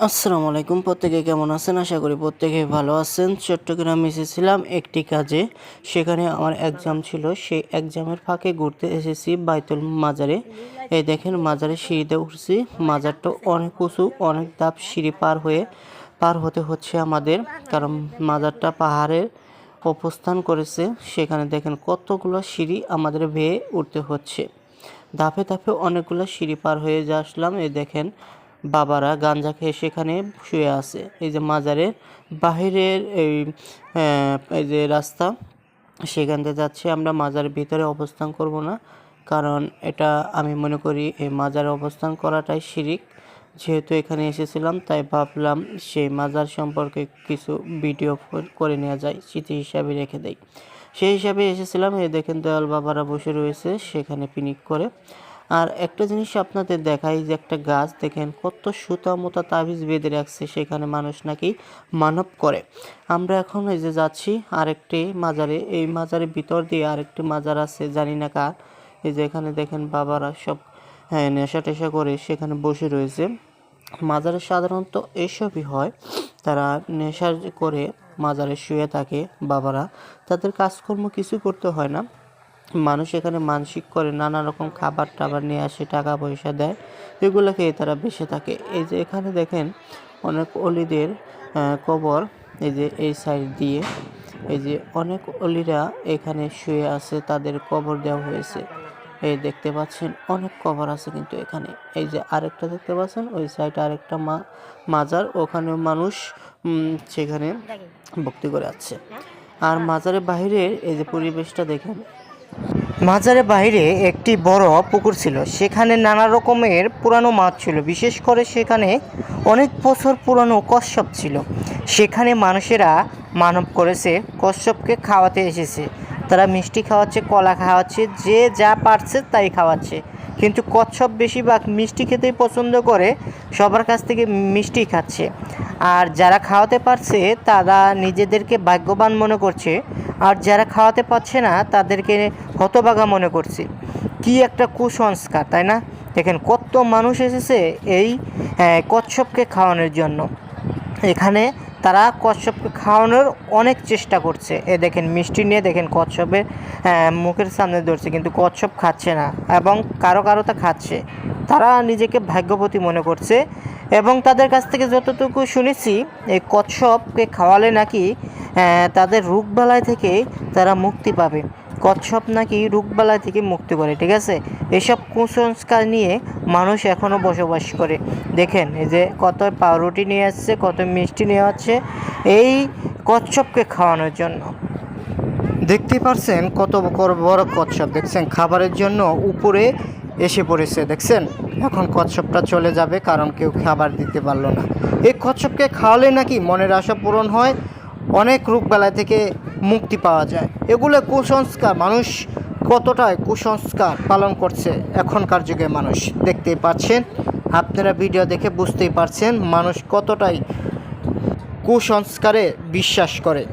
আসসালামু আলাইকুম। প্রত্যেকে কেমন আছেন? আশা করি প্রত্যেকে ভালো আছেন। চট্টগ্রামে এসেছিলাম একটি কাজে। সেখানে আমার এক্সাম ছিল। সেই এক্সামের ফাঁকে ঘুরতে এসেছি বাইতুল মাজারে। এই দেখেন মাজারের সিঁড়িতে উঠছি। মাজারটা অনেক উঁচু, অনেক ধাপ সিঁড়ি পার হতে হচ্ছে আমাদের, কারণ মাজারটা পাহাড়ে অবস্থান করেছে। সেখানে দেখেন কতগুলো সিঁড়ি আমাদের বেয়ে উঠতে হচ্ছে। ধাপে ধাপে অনেকগুলো সিঁড়ি পার হয়ে আসলাম। এই দেখেন বাবারা গাঞ্জা খেয়ে সেখানে শুয়ে আছে। এই যে মাজারের বাহিরের এই যে রাস্তা, সেখান থেকে যাচ্ছে। আমরা মাজারের ভিতরে অবস্থান করব না, কারণ এটা আমি মনে করি এই মাজারে অবস্থান করাটাই শিরিক। যেহেতু এখানে এসেছিলাম তাই ভাবলাম সেই মাজার সম্পর্কে কিছু ভিডিও করে নেওয়া যায়, স্মৃতি হিসাবে রেখে দেয়। সেই হিসাবে এসেছিলাম। এই দেখেন দয়াল বাবারা বসে রয়েছে সেখানে পিকনিক করে। আর একটা জিনিস আপনাদের দেখাই, যে একটা গাছ দেখেন কত সুতা মোতা তাবিজ বেঁধে রাখছে, সেখানে মানুষ নাকি মানব করে। আমরা এখন এই যে যাচ্ছি আরেকটি মাজারে। এই মাজারের ভিতর দিয়ে আরেকটি মাজার আছে, জানি না কার। এই যে এখানে দেখেন বাবারা সব নেশা টেশা করে সেখানে বসে রয়েছে। মাজারে সাধারণত এসবই হয়, তারা নেশা করে মাজারে শুয়ে থাকে বাবারা। তাদের কাজকর্ম কিছু করতে হয় না। মানুষ এখানে মানসিক করে নানা রকম খাবার টাবার নিয়ে আসে, টাকা পয়সা দেয়, এগুলো খেয়ে তারা বেঁচে থাকে। এই যে এখানে দেখেন অনেক অলিদের কবর। এই যে এই সাইড দিয়ে এই যে অনেক অলিরা এখানে শুয়ে আছে, তাদের কবর দেওয়া হয়েছে। এই দেখতে পাচ্ছেন অনেক কবর আছে কিন্তু এখানে। এই যে আরেকটা দেখতে পাচ্ছেন ওই সাইডে আরেকটা মাজার, ওখানে মানুষ সেখানে ভক্তি করে আছে। আর মাজারের বাইরে এই যে পরিবেশটা দেখেন। মাজারের বাইরে একটি বড় পুকুর ছিল, সেখানে নানা রকমের পুরানো মাছ ছিল। বিশেষ করে সেখানে অনেক বছর পুরানো কচ্ছপ ছিল। সেখানে মানুষেরা মানব করেছে, কচ্ছপকে খাওয়াতে এসেছে। তারা মিষ্টি খাওয়াচ্ছে, কলা খাওয়াচ্ছে, যে যা পারছে তাই খাওয়াচ্ছে। কিন্তু কচ্ছপ বেশিরভাগ মিষ্টি খেতেই পছন্দ করে, সবার কাছ থেকে মিষ্টি খাচ্ছে। আর যারা খাওয়াতে পারছে তারা নিজেদেরকে ভাগ্যবান মনে করছে, আর যারা খাওয়াতে পারছে না তাদেরকে হতভাগা মনে করছে। কি একটা কুসংস্কার, তাই না? দেখেন কত মানুষ এসেছে এই কচ্ছপকে খাওয়ানোর জন্য। এখানে তারা কচ্ছপকে খাওয়ানোর অনেক চেষ্টা করছে। এ দেখেন মিষ্টি নিয়ে দেখেন কচ্ছপের মুখের সামনে ধরছে, কিন্তু কচ্ছপ খাচ্ছে না, এবং কারো তা খাচ্ছে। তারা নিজেকে ভাগ্যবতী মনে করছে, এবং তাদের কাছ থেকে যতটুকু শুনেছি এই কচ্ছপকে খাওয়ালে নাকি তাদের রোগবালাই থেকে তারা মুক্তি পাবে। কচ্ছপ নাকি রোগবালাই থেকে মুক্তি করে, ঠিক আছে? এসব কুসংস্কার নিয়ে মানুষ এখনও বসবাস করে। দেখেন এই যে কত পাউরুটি নিয়ে আসছে, কত মিষ্টি নিয়ে আসছে এই কচ্ছপকে খাওয়ানোর জন্য। দেখতে পাচ্ছেন কত বড় কচ্ছপ, দেখছেন খাবারের জন্য উপরে এসে পড়েছে। দেখছেন এখন কচ্ছপটা চলে যাবে, কারণ কেউ খাবার দিতে পারলো না। এই কচ্ছপকে খাওয়ালে নাকি মনের আশা পূরণ হয়, অনেক রোগবালাই থেকে মুক্তি পাওয়া যায়। এগুলো কুসংস্কার, মানুষ কতটাই কুসংস্কার পালন করছে এখনকার যুগে মানুষ। দেখতেই পাচ্ছেন, আপনারা ভিডিও দেখে বুঝতেই পারছেন মানুষ কতটাই কুসংস্কারে বিশ্বাস করে।